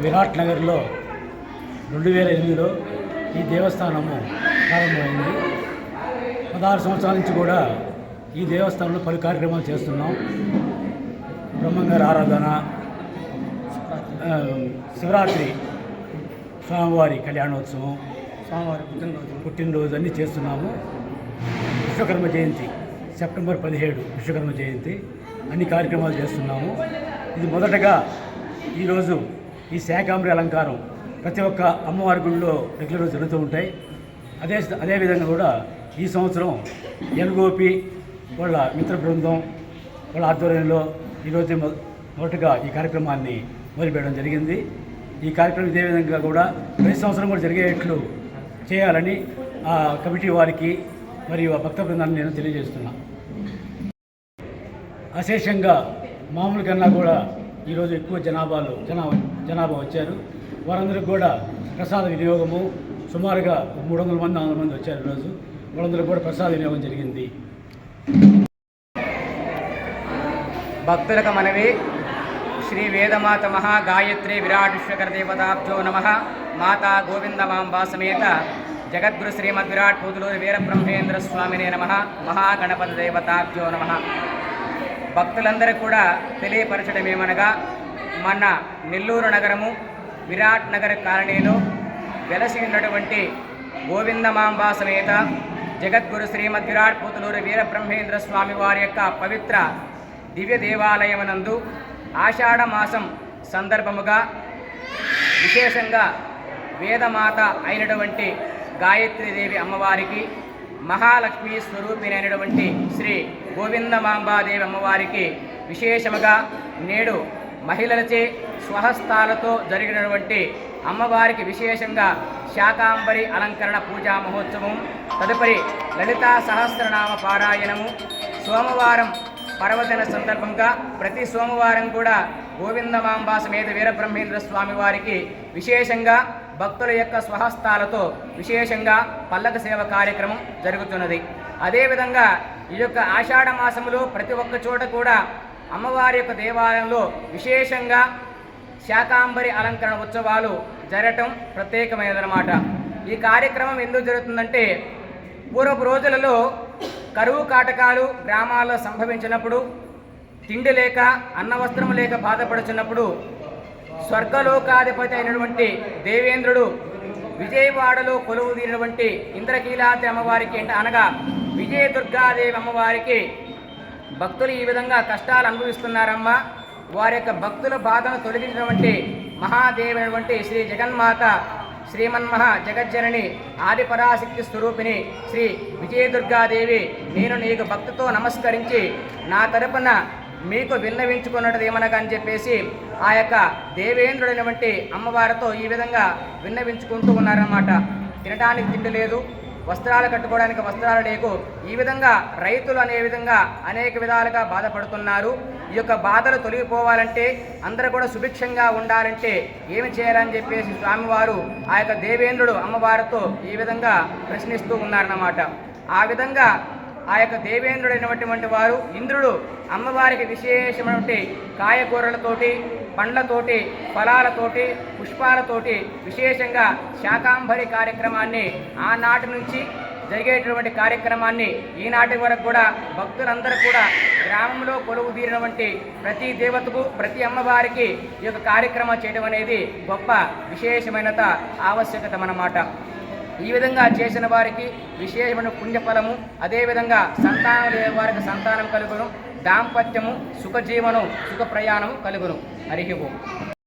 విరాట్ నగర్లో 2008లో ఈ దేవస్థానము ప్రారంభమైంది. 16 సంవత్సరాల నుంచి కూడా ఈ దేవస్థానంలో పలు కార్యక్రమాలు చేస్తున్నాం. బ్రహ్మంగారి ఆరాధన, శివరాత్రి, స్వామివారి కళ్యాణోత్సవం, స్వామివారి పుట్టినరోజు అన్నీ చేస్తున్నాము. విశ్వకర్మ జయంతి సెప్టెంబర్ 17 విశ్వకర్మ జయంతి అన్ని కార్యక్రమాలు చేస్తున్నాము. ఇది మొదటగా ఈరోజు ఈ శాకాంబరి అలంకారం ప్రతి ఒక్క అమ్మవారి గుడిలో రెగ్యులర్గా జరుగుతూ ఉంటాయి. అదేవిధంగా కూడా ఈ సంవత్సరం ఎన్గోపి వాళ్ళ మిత్ర బృందం వాళ్ళ ఆధ్వర్యంలో ఈరోజు మొదటగా ఈ కార్యక్రమాన్ని మొదలుపెట్టడం జరిగింది. ఈ కార్యక్రమం ఇదే విధంగా కూడా ప్రతి సంవత్సరం కూడా జరిగేట్లు చేయాలని ఆ కమిటీ వారికి మరియు ఆ భక్త బృందాన్ని నేను తెలియజేస్తున్నాను. అశేషంగా మామూలు కన్నా కూడా ఈరోజు ఎక్కువ జనాభా వచ్చారు. వారందరికీ కూడా ప్రసాద వినియోగము సుమారుగా 300 మంది 400 మంది వచ్చారు. ఈరోజు వాళ్ళందరికీ కూడా ప్రసాద వినియోగం జరిగింది. భక్తులకు మనవి. శ్రీ వేదమాత మహాగాయత్రి విరాట్ విశ్వకర దేవతాభ్యో నమః. మాతా గోవిందమాంబా సమేత జగద్గురు శ్రీమద్ విరాట్ పూతులూరి వీరబ్రహ్మేంద్ర స్వామినే నమః. మహాగణపతి దేవతాభ్యో నమః. భక్తులందరూ కూడా తెలియపరచడమేమనగా, మన నెల్లూరు నగరము విరాట్ నగర కాలనీలో వెలసి ఉన్నటువంటి గోవిందమాంబా సమేత జగద్గురు శ్రీమద్ విరాట్ పూతులూరి వీరబ్రహ్మేంద్ర స్వామి వారి యొక్క పవిత్ర దివ్య దేవాలయమునందు ఆషాఢ మాసం సందర్భముగా విశేషంగా వేదమాత అయినటువంటి గాయత్రీదేవి అమ్మవారికి, మహాలక్ష్మి స్వరూపిణి అయినటువంటి శ్రీ గోవిందమాంబాదేవి అమ్మవారికి విశేషముగా నేడు మహిళలచే స్వహస్తాలతో జరిగినటువంటి అమ్మవారికి విశేషంగా శాకాంబరి అలంకరణ పూజా మహోత్సవం, తదుపరి లలితా సహస్రనామ పారాయణము, సోమవారం పర్వదిన సందర్భంగా ప్రతి సోమవారం కూడా గోవిందమాంబా సమేత వీరబ్రహ్మేంద్ర స్వామి వారికి విశేషంగా భక్తుల యొక్క స్వహస్తాలతో విశేషంగా పల్లక సేవ కార్యక్రమం జరుగుతున్నది. అదేవిధంగా ఈ యొక్క ఆషాఢ మాసములో ప్రతి ఒక్క చోట కూడా అమ్మవారి యొక్క దేవాలయంలో విశేషంగా శాకాంబరి అలంకరణ ఉత్సవాలు జరగటం ప్రత్యేకమైనదన్నమాట. ఈ కార్యక్రమం ఎందుకు జరుగుతుందంటే, పూర్వపు రోజులలో కరువు కాటకాలు గ్రామాల్లో సంభవించినప్పుడు, తిండి లేక అన్నవస్త్రం లేక బాధపడుచున్నప్పుడు స్వర్గలోకాధిపతి అయినటువంటి దేవేంద్రుడు విజయవాడలో కొలువు తీరినటువంటి ఇంద్రకీలాద్రి అమ్మవారికి అనగా విజయదుర్గాదేవి అమ్మవారికి భక్తులు ఈ విధంగా కష్టాలు అనుభవిస్తున్నారమ్మా, వారి యొక్క భక్తుల బాధను తొలగించినటువంటి మహాదేవైనటువంటి శ్రీ జగన్మాత శ్రీమన్మహా జగజ్జనని ఆదిపరాశక్తి స్వరూపిణి శ్రీ విజయదుర్గాదేవి, నేను నీకు భక్తితో నమస్కరించి నా తరపున మీకు విన్నవించుకున్నది ఏమనగా అని చెప్పేసి ఆ యొక్క దేవేంద్రుడైనటువంటి అమ్మవారితో ఈ విధంగా విన్నవించుకుంటూ ఉన్నారన్నమాట. తినడానికి తిండి లేదు, వస్త్రాలు కట్టుకోవడానికి వస్త్రాలు లేకు ఈ విధంగా రైతులు అనే విధంగా అనేక విధాలుగా బాధపడుతున్నారు. ఈ యొక్క బాధలు తొలగిపోవాలంటే అందరూ కూడా సుభిక్షంగా ఉండాలంటే ఏమి చేయాలని చెప్పేసి స్వామివారు ఆ యొక్క దేవేంద్రుడు అమ్మవారితో ఈ విధంగా ప్రశ్నిస్తూ ఉన్నారన్నమాట. ఆ విధంగా ఆ యొక్క దేవేంద్రుడైనటువంటి వారు ఇంద్రుడు అమ్మవారికి విశేషమైనటువంటి కాయగూరలతోటి, పండ్లతోటి, ఫలాలతోటి, పుష్పాలతోటి విశేషంగా శాకాంబరి కార్యక్రమాన్ని ఆనాటి నుంచి జరిగేటటువంటి కార్యక్రమాన్ని ఈనాటి వరకు కూడా భక్తులందరూ కూడా గ్రామంలో కొలువు తీరినటువంటి ప్రతి దేవతకు, ప్రతి అమ్మవారికి ఈ యొక్క కార్యక్రమం చేయడం అనేది గొప్ప విశేషమైన ఆవశ్యకత అన్నమాట. ఈ విధంగా చేసిన వారికి విశేషమైన పుణ్యఫలము, అదేవిధంగా సంతానం లేని వారికి సంతానం కలుగును, దాంపత్యము, సుఖజీవనం, సుఖ ప్రయాణము కలుగును. హరి ఓం.